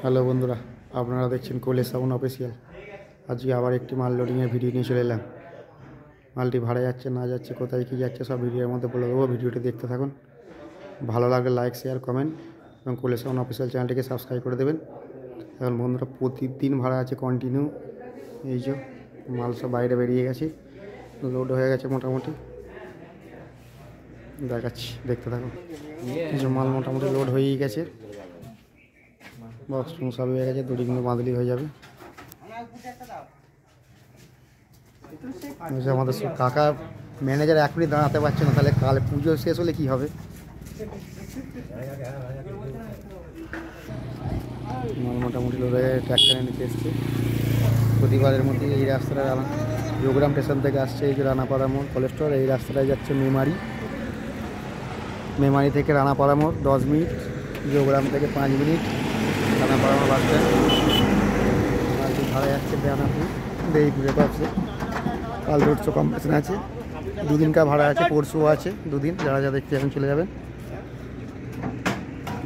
Hello বন্ধুরা, আপনারা দেখছেন কোলে সাউন্ড অফিসিয়াল। আজকে আবার একটি মাল লোডিংয়ের ভিডিও নিয়ে চলে এলাম। মালটি ভাড়া যাচ্ছে না যাচ্ছে, কোথায় কী যাচ্ছে সব ভিডিওর মধ্যে বলে দেবো। ভিডিওটি দেখতে থাকুন। ভালো লাগলে লাইক, শেয়ার, কমেন্ট এবং কোলে সাউন্ড অফিসিয়াল চ্যানেলটিকে সাবস্ক্রাইব করে দেবেন। এখন বন্ধুরা প্রতিদিন ভাড়া আছে কন্টিনিউ। এই যে মাল সব বাইরে বেরিয়ে গেছে, লোড হয়ে গেছে মোটামুটি। দেখাচ্ছি, দেখতে থাকুন। এই যে মাল মোটামুটি লোড হয়েই গেছে, বক্স সব হয়ে গেছে, দুটি কিন্তু বাঁধলি হয়ে যাবে। আমাদের কাকা ম্যানেজার এখনই দাঁড়াতে পারছে না, তাহলে কাল পুজো শেষ হলে কি হবে। মাল মোটামুটি লোডে ট্র্যাক্টরে নিতে এসছে। প্রতিবারের মধ্যে এই রাস্তাটা যোগগ্রাম স্টেশন থেকে আসছে, এই যে রানাপাড়া মোড় কলেস্টোর, এই রাস্তাটায় যাচ্ছে মেমারি থেকে রানাপাড়া মোড় 10 মিনিট, যোগগ্রাম থেকে 5 মিনিট, রানাপাড়া মোড় বাস স্ট্যান্ড। মালটি ভাড়া যাচ্ছে বেনাপুর দেইপুরে পাচ্ছে। কাল রোড শো কম্পিটিশন আছে, দুদিনকার ভাড়া আছে, পরশুও আছে, দুদিন। যারা যা দেখতে এখন চলে যাবেন।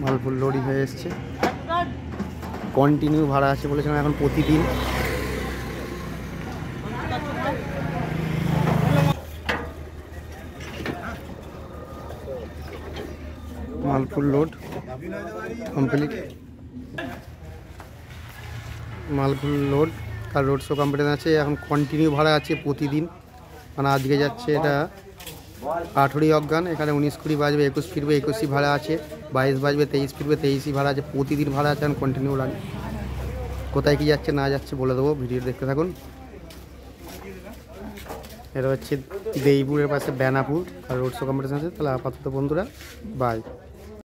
মাল ফুল লোডিং হয়ে এসছে, কন্টিনিউ ভাড়া আছে বলেছিলাম, এখন প্রতিদিন। মাল ফুল লোড কমপ্লিট, মাল ফুল লোড। কাল রোড শো কম্পিটিশন আছে, এখন কন্টিনিউ ভাড়া আছে প্রতিদিন। মানে আজকে যাচ্ছে এটা 8 অজ্ঞান, এখানে 19-20 বাজবে, 21 ফিরবে, 21ই ভাড়া আছে, 22 বাজবে, 23 ফিরবে, 23ই ভাড়া আছে। প্রতিদিন ভাড়া আছে, এখন কন্টিনিউ লাগে। কোথায় কী যাচ্ছে না যাচ্ছে বলে দেবো, ভিডিও দেখতে থাকুন। এটা হচ্ছে দেইপুরের পাশে বেনাপুর, আর রোড শো কম্পিটিশন আছে। তাহলে আপাতত বন্ধুরা বাই।